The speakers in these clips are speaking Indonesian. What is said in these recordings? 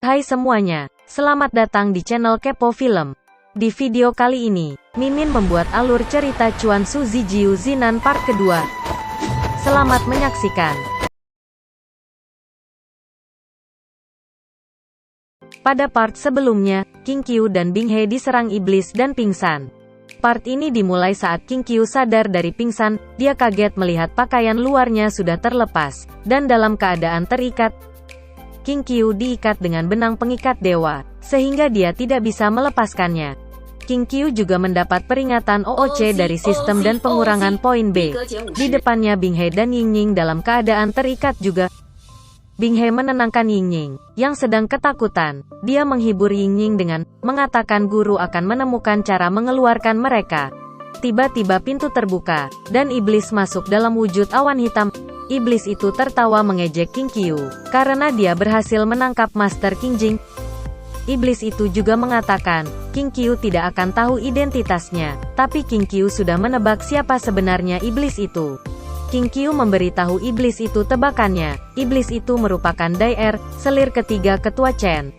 Hai semuanya, selamat datang di channel Kepo Film. Di video kali ini, Mimin membuat alur cerita Chuan Su Zijiu Zinan part kedua. Selamat menyaksikan. Pada part sebelumnya, King Qiu dan Bing He diserang iblis dan pingsan. Part ini dimulai saat King Qiu sadar dari pingsan, dia kaget melihat pakaian luarnya sudah terlepas, dan dalam keadaan terikat. King Qiu diikat dengan benang pengikat dewa, sehingga dia tidak bisa melepaskannya. King Qiu juga mendapat peringatan OOC dari sistem dan pengurangan poin B. Di depannya Bing He dan Ying Ying dalam keadaan terikat juga. Bing He menenangkan Ying Ying, yang sedang ketakutan. Dia menghibur Ying Ying dengan mengatakan guru akan menemukan cara mengeluarkan mereka. Tiba-tiba pintu terbuka, dan iblis masuk dalam wujud awan hitam. Iblis itu tertawa mengejek King Qiu, karena dia berhasil menangkap Master King Jing. Iblis itu juga mengatakan, King Qiu tidak akan tahu identitasnya, tapi King Qiu sudah menebak siapa sebenarnya iblis itu. King Qiu memberitahu iblis itu tebakannya. Iblis itu merupakan Dai Er, selir ketiga ketua Chen.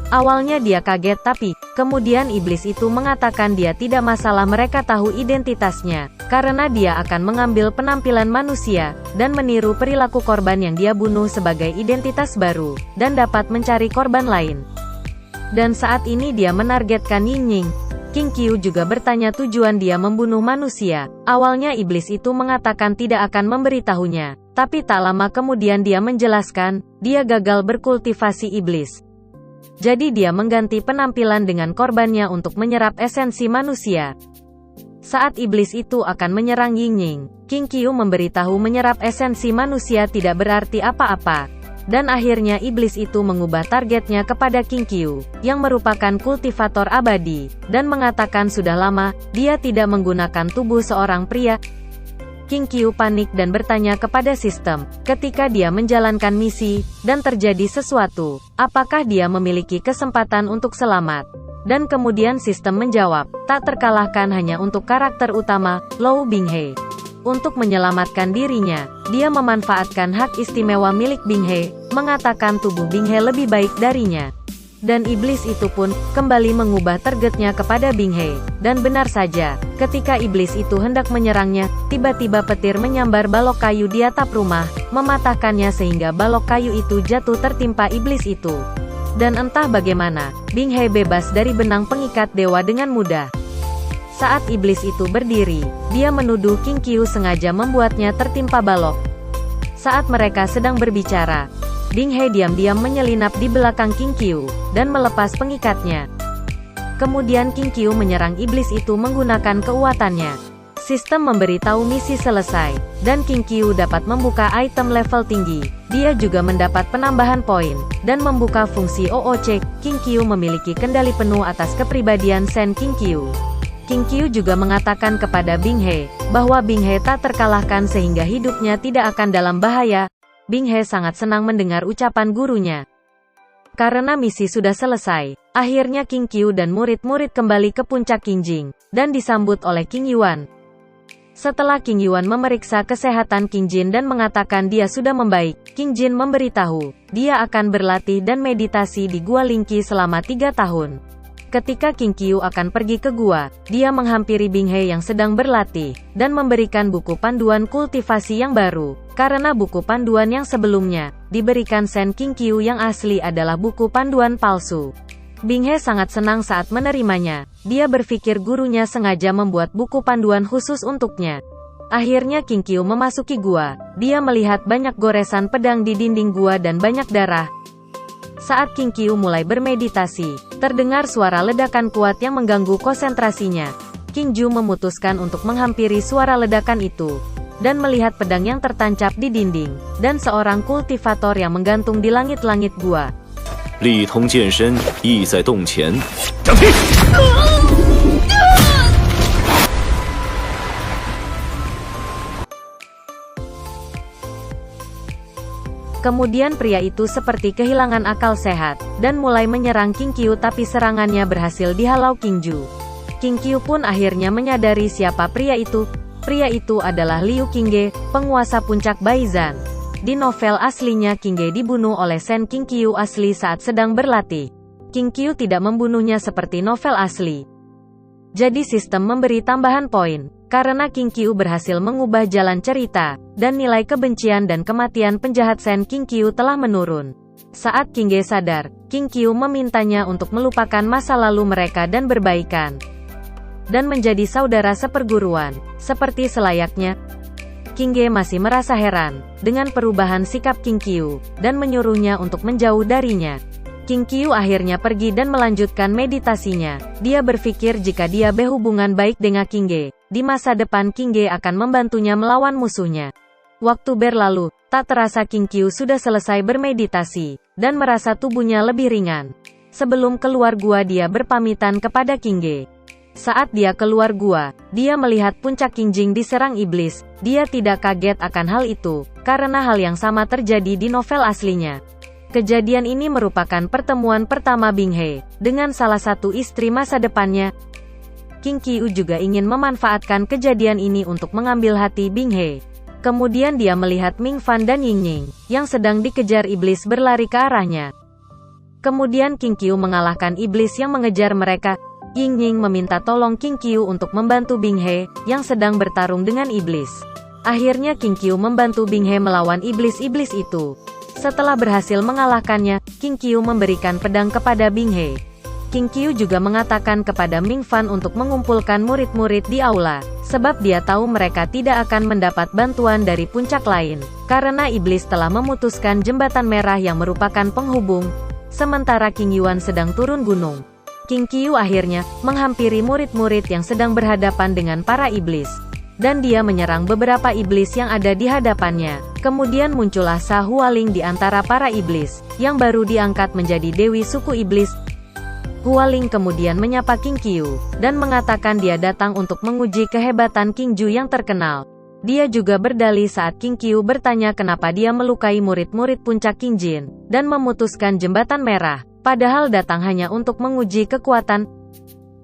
Awalnya dia kaget tapi, kemudian iblis itu mengatakan dia tidak masalah mereka tahu identitasnya, karena dia akan mengambil penampilan manusia, dan meniru perilaku korban yang dia bunuh sebagai identitas baru, dan dapat mencari korban lain. Dan saat ini dia menargetkan Ying Ying. King Qiu juga bertanya tujuan dia membunuh manusia. Awalnya iblis itu mengatakan tidak akan memberitahunya, tapi tak lama kemudian dia menjelaskan, dia gagal berkultivasi iblis. Jadi dia mengganti penampilan dengan korbannya untuk menyerap esensi manusia. Saat iblis itu akan menyerang Ying Ying, King Qiu memberitahu menyerap esensi manusia tidak berarti apa-apa. Dan akhirnya iblis itu mengubah targetnya kepada King Qiu, yang merupakan kultivator abadi, dan mengatakan sudah lama, dia tidak menggunakan tubuh seorang pria. King Qiu panik dan bertanya kepada sistem, ketika dia menjalankan misi, dan terjadi sesuatu, apakah dia memiliki kesempatan untuk selamat? Dan kemudian sistem menjawab, tak terkalahkan hanya untuk karakter utama, Lou Bing He. Untuk menyelamatkan dirinya, dia memanfaatkan hak istimewa milik Bing He, mengatakan tubuh Bing He lebih baik darinya. Dan iblis itu pun, kembali mengubah targetnya kepada Bing He. Dan benar saja, ketika iblis itu hendak menyerangnya, tiba-tiba petir menyambar balok kayu di atap rumah, mematahkannya sehingga balok kayu itu jatuh tertimpa iblis itu. Dan entah bagaimana, Bing He bebas dari benang pengikat dewa dengan mudah. Saat iblis itu berdiri, dia menuduh King Qiu sengaja membuatnya tertimpa balok. Saat mereka sedang berbicara, Bing He diam-diam menyelinap di belakang King Qiu, dan melepas pengikatnya. Kemudian King Qiu menyerang iblis itu menggunakan keuatannya. Sistem memberitahu misi selesai, dan King Qiu dapat membuka item level tinggi. Dia juga mendapat penambahan poin, dan membuka fungsi OOC. King Qiu memiliki kendali penuh atas kepribadian Shen King Qiu. King Qiu juga mengatakan kepada Bing He, bahwa Bing He tak terkalahkan sehingga hidupnya tidak akan dalam bahaya. Bing He sangat senang mendengar ucapan gurunya. Karena misi sudah selesai, akhirnya King Qiu dan murid-murid kembali ke puncak King Jing, dan disambut oleh King Yuan. Setelah King Yuan memeriksa kesehatan King Jin dan mengatakan dia sudah membaik, King Jin memberitahu, dia akan berlatih dan meditasi di Gua Lingqi selama 3 tahun. Ketika King Qiu akan pergi ke gua, dia menghampiri Bing He yang sedang berlatih, dan memberikan buku panduan kultivasi yang baru, karena buku panduan yang sebelumnya, diberikan Shen King Qiu yang asli adalah buku panduan palsu. Bing He sangat senang saat menerimanya, dia berpikir gurunya sengaja membuat buku panduan khusus untuknya. Akhirnya King Qiu memasuki gua, dia melihat banyak goresan pedang di dinding gua dan banyak darah. Saat King Qiu mulai bermeditasi, terdengar suara ledakan kuat yang mengganggu konsentrasinya. King Ju memutuskan untuk menghampiri suara ledakan itu, dan melihat pedang yang tertancap di dinding, dan seorang kultivator yang menggantung di langit-langit gua. 力通剑身，意在洞前。掌劈！ Kemudian pria itu seperti kehilangan akal sehat, dan mulai menyerang King Qiu tapi serangannya berhasil dihalau King Ju. King Qiu pun akhirnya menyadari siapa pria itu. Pria itu adalah Liu Qingge, penguasa puncak Baizan. Di novel aslinya King Ge dibunuh oleh Shen Qingqiu asli saat sedang berlatih. Qingqiu tidak membunuhnya seperti novel asli. Jadi sistem memberi tambahan poin, karena Qingqiu berhasil mengubah jalan cerita, dan nilai kebencian dan kematian penjahat Shen Qingqiu telah menurun. Saat King Ge sadar, Qingqiu memintanya untuk melupakan masa lalu mereka dan berbaikan. Dan menjadi saudara seperguruan, seperti selayaknya. King Ge masih merasa heran dengan perubahan sikap Qingqiu, dan menyuruhnya untuk menjauh darinya. Qingqiu akhirnya pergi dan melanjutkan meditasinya. Dia berpikir jika dia berhubungan baik dengan King Ge, di masa depan King Ge akan membantunya melawan musuhnya. Waktu berlalu, tak terasa Qingqiu sudah selesai bermeditasi, dan merasa tubuhnya lebih ringan. Sebelum keluar gua dia berpamitan kepada King Ge. Saat dia keluar gua, dia melihat puncak Qingjing diserang iblis. Dia tidak kaget akan hal itu, karena hal yang sama terjadi di novel aslinya. Kejadian ini merupakan pertemuan pertama Bing He dengan salah satu istri masa depannya. Qingqiu juga ingin memanfaatkan kejadian ini untuk mengambil hati Bing He. Kemudian dia melihat Ming Fan dan Ying Ying, yang sedang dikejar iblis berlari ke arahnya. Kemudian Qingqiu mengalahkan iblis yang mengejar mereka. Ying Ying meminta tolong Qingqiu untuk membantu Bing He, yang sedang bertarung dengan iblis. Akhirnya Qingqiu membantu Bing He melawan iblis-iblis itu. Setelah berhasil mengalahkannya, Qingqiu memberikan pedang kepada Bing He. Qingqiu juga mengatakan kepada Ming Fan untuk mengumpulkan murid-murid di aula, sebab dia tahu mereka tidak akan mendapat bantuan dari puncak lain, karena iblis telah memutuskan jembatan merah yang merupakan penghubung, sementara Qing Yuan sedang turun gunung. Qingqiu akhirnya menghampiri murid-murid yang sedang berhadapan dengan para iblis, dan dia menyerang beberapa iblis yang ada di hadapannya. Kemudian muncullah Sa Hualing di antara para iblis, yang baru diangkat menjadi dewi suku iblis. Hualing kemudian menyapa Qingqiu, dan mengatakan dia datang untuk menguji kehebatan Qingju yang terkenal. Dia juga berdalih saat Qingqiu bertanya kenapa dia melukai murid-murid puncak Qingjin, dan memutuskan jembatan merah. Padahal datang hanya untuk menguji kekuatan.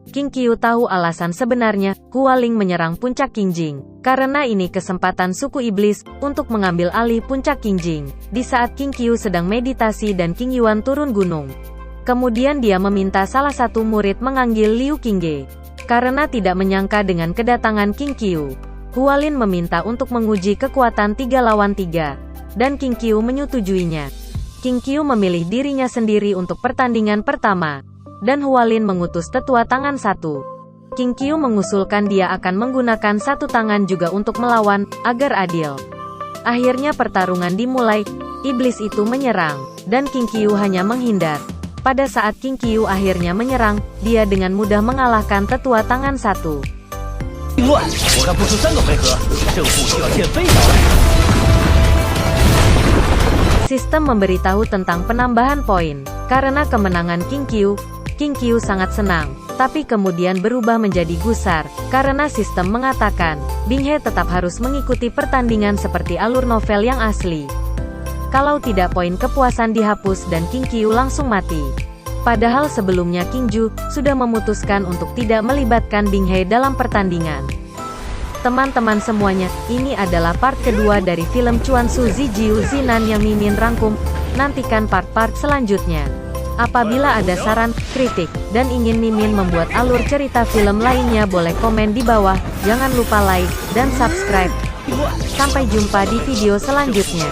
Qingqiu tahu alasan sebenarnya, Hualing menyerang puncak Qingjing, karena ini kesempatan suku iblis, untuk mengambil alih puncak Qingjing, di saat Qingqiu sedang meditasi dan Qing Yuan turun gunung. Kemudian dia meminta salah satu murid menganggil Liu Qingge. Karena tidak menyangka dengan kedatangan Qingqiu, Hualin meminta untuk menguji kekuatan 3 lawan 3, dan Qingqiu menyetujuinya. Qingqiu memilih dirinya sendiri untuk pertandingan pertama, dan Hualin mengutus tetua tangan 1. Qingqiu mengusulkan dia akan menggunakan satu tangan juga untuk melawan, agar adil. Akhirnya pertarungan dimulai, iblis itu menyerang, dan Qingqiu hanya menghindar. Pada saat Qingqiu akhirnya menyerang, dia dengan mudah mengalahkan tetua tangan 1. Sistem memberitahu tentang penambahan poin. Karena kemenangan Qingqiu sangat senang, tapi kemudian berubah menjadi gusar, karena sistem mengatakan, Bing He tetap harus mengikuti pertandingan seperti alur novel yang asli. Kalau tidak poin kepuasan dihapus dan Qingqiu langsung mati. Padahal sebelumnya Qingju sudah memutuskan untuk tidak melibatkan Bing He dalam pertandingan. Teman-teman semuanya, ini adalah part kedua dari film Chuan Su Zijiu Zinan yang Mimin rangkum. Nantikan part-part selanjutnya. Apabila ada saran, kritik, dan ingin Mimin membuat alur cerita film lainnya boleh komen di bawah. Jangan lupa like dan subscribe. Sampai jumpa di video selanjutnya.